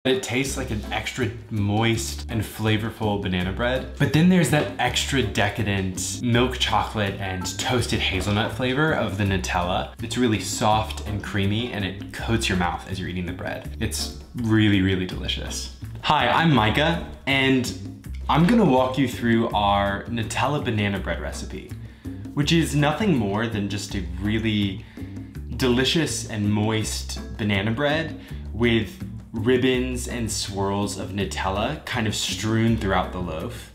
It tastes like an extra moist and flavorful banana bread. But then there's that extra decadent milk chocolate and toasted hazelnut flavor of the Nutella. It's really soft and creamy and it coats your mouth as you're eating the bread. It's really, really delicious. Hi, I'm Micah and I'm gonna walk you through our Nutella banana bread recipe, which is nothing more than just a really delicious and moist banana bread with ribbons and swirls of Nutella kind of strewn throughout the loaf.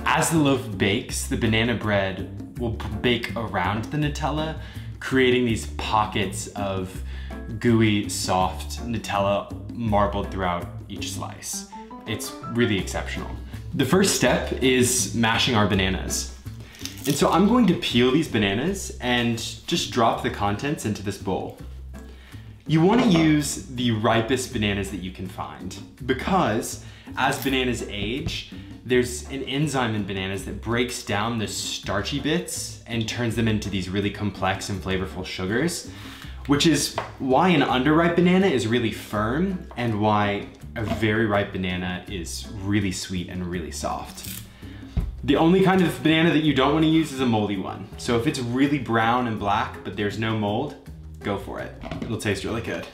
As the loaf bakes, the banana bread will bake around the Nutella, creating these pockets of gooey, soft Nutella marbled throughout each slice. It's really exceptional. The first step is mashing our bananas. And so I'm going to peel these bananas and just drop the contents into this bowl. You want to use the ripest bananas that you can find because as bananas age, there's an enzyme in bananas that breaks down the starchy bits and turns them into these really complex and flavorful sugars, which is why an underripe banana is really firm and why a very ripe banana is really sweet and really soft. The only kind of banana that you don't want to use is a moldy one. So if it's really brown and black, but there's no mold, go for it. It'll taste really good.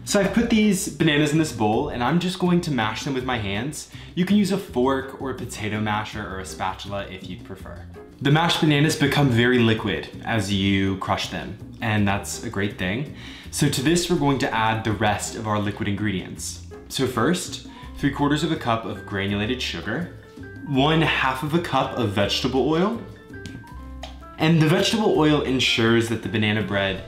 So I've put these bananas in this bowl and I'm just going to mash them with my hands. You can use a fork or a potato masher or a spatula if you'd prefer. The mashed bananas become very liquid as you crush them, and that's a great thing. So to this, we're going to add the rest of our liquid ingredients. So first, 3/4 cup of granulated sugar, 1/2 cup of vegetable oil, and the vegetable oil ensures that the banana bread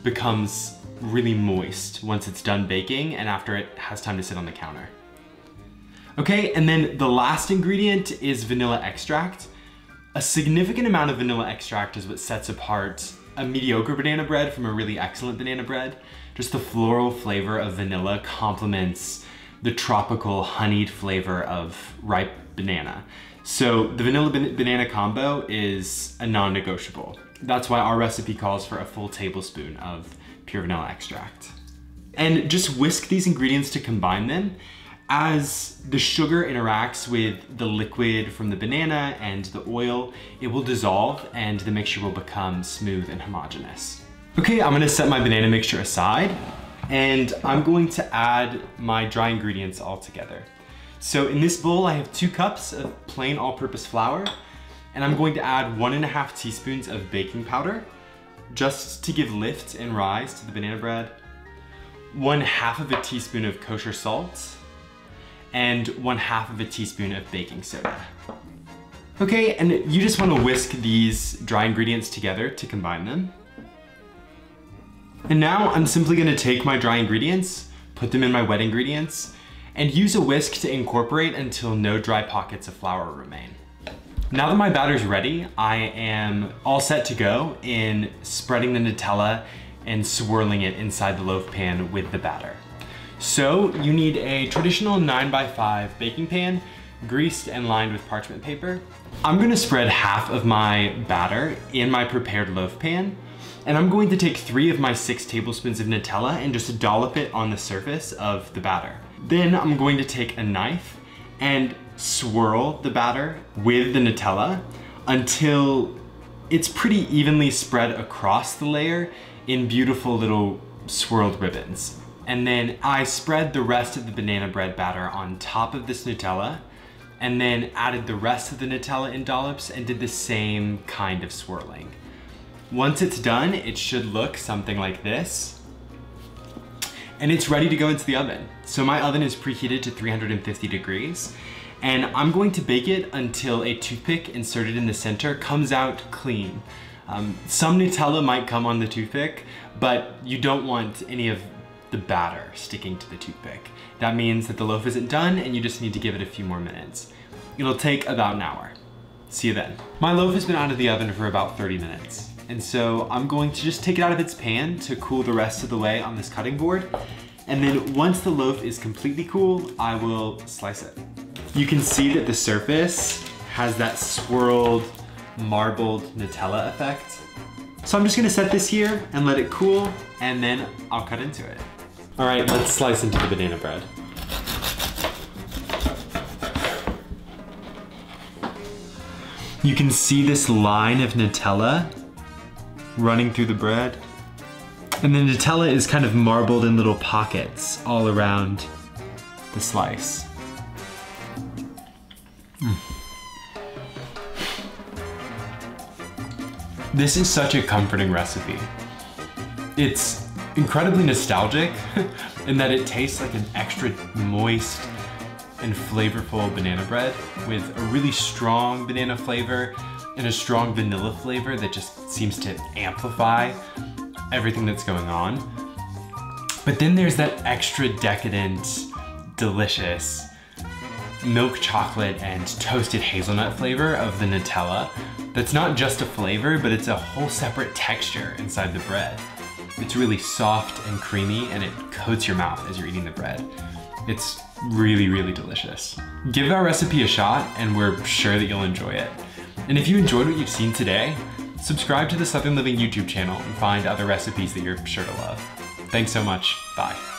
becomes really moist once it's done baking and after it has time to sit on the counter. Okay, and then the last ingredient is vanilla extract. A significant amount of vanilla extract is what sets apart a mediocre banana bread from a really excellent banana bread. Just the floral flavor of vanilla complements the tropical honeyed flavor of ripe banana. So the vanilla banana combo is a non-negotiable. That's why our recipe calls for a full tablespoon of pure vanilla extract. And just whisk these ingredients to combine them. As the sugar interacts with the liquid from the banana and the oil, it will dissolve and the mixture will become smooth and homogeneous. Okay, I'm gonna set my banana mixture aside and I'm going to add my dry ingredients all together. So in this bowl, I have 2 cups of plain all-purpose flour, and I'm going to add 1½ teaspoons of baking powder, just to give lift and rise to the banana bread, 1/2 teaspoon of kosher salt, and 1/2 teaspoon of baking soda. Okay, and you just want to whisk these dry ingredients together to combine them. And now I'm simply going to take my dry ingredients, put them in my wet ingredients, and use a whisk to incorporate until no dry pockets of flour remain. Now that my batter's ready, I am all set to go in spreading the Nutella and swirling it inside the loaf pan with the batter. So you need a traditional 9x5 baking pan, greased and lined with parchment paper. I'm gonna spread half of my batter in my prepared loaf pan, and I'm going to take 3 of my 6 tablespoons of Nutella and just dollop it on the surface of the batter. Then I'm going to take a knife and swirl the batter with the Nutella until it's pretty evenly spread across the layer in beautiful little swirled ribbons. And then I spread the rest of the banana bread batter on top of this Nutella and then added the rest of the Nutella in dollops and did the same kind of swirling. Once it's done, it should look something like this. And it's ready to go into the oven. So my oven is preheated to 350 degrees, and I'm going to bake it until a toothpick inserted in the center comes out clean. Some Nutella might come on the toothpick, but you don't want any of the batter sticking to the toothpick. That means that the loaf isn't done and you just need to give it a few more minutes. It'll take about an hour. See you then. My loaf has been out of the oven for about 30 minutes. And so I'm going to just take it out of its pan to cool the rest of the way on this cutting board. And then once the loaf is completely cool, I will slice it. You can see that the surface has that swirled, marbled Nutella effect. So I'm just gonna set this here and let it cool, and then I'll cut into it. All right, let's slice into the banana bread. You can see this line of Nutella running through the bread. And the Nutella is kind of marbled in little pockets all around the slice. This is such a comforting recipe. It's incredibly nostalgic in that it tastes like an extra moist and flavorful banana bread with a really strong banana flavor and a strong vanilla flavor that just seems to amplify everything that's going on. But then there's that extra decadent, delicious milk chocolate and toasted hazelnut flavor of the Nutella. That's not just a flavor, but it's a whole separate texture inside the bread. It's really soft and creamy, and it coats your mouth as you're eating the bread. It's really, really delicious. Give our recipe a shot, and we're sure that you'll enjoy it. And if you enjoyed what you've seen today, subscribe to the Southern Living YouTube channel and find other recipes that you're sure to love. Thanks so much. Bye.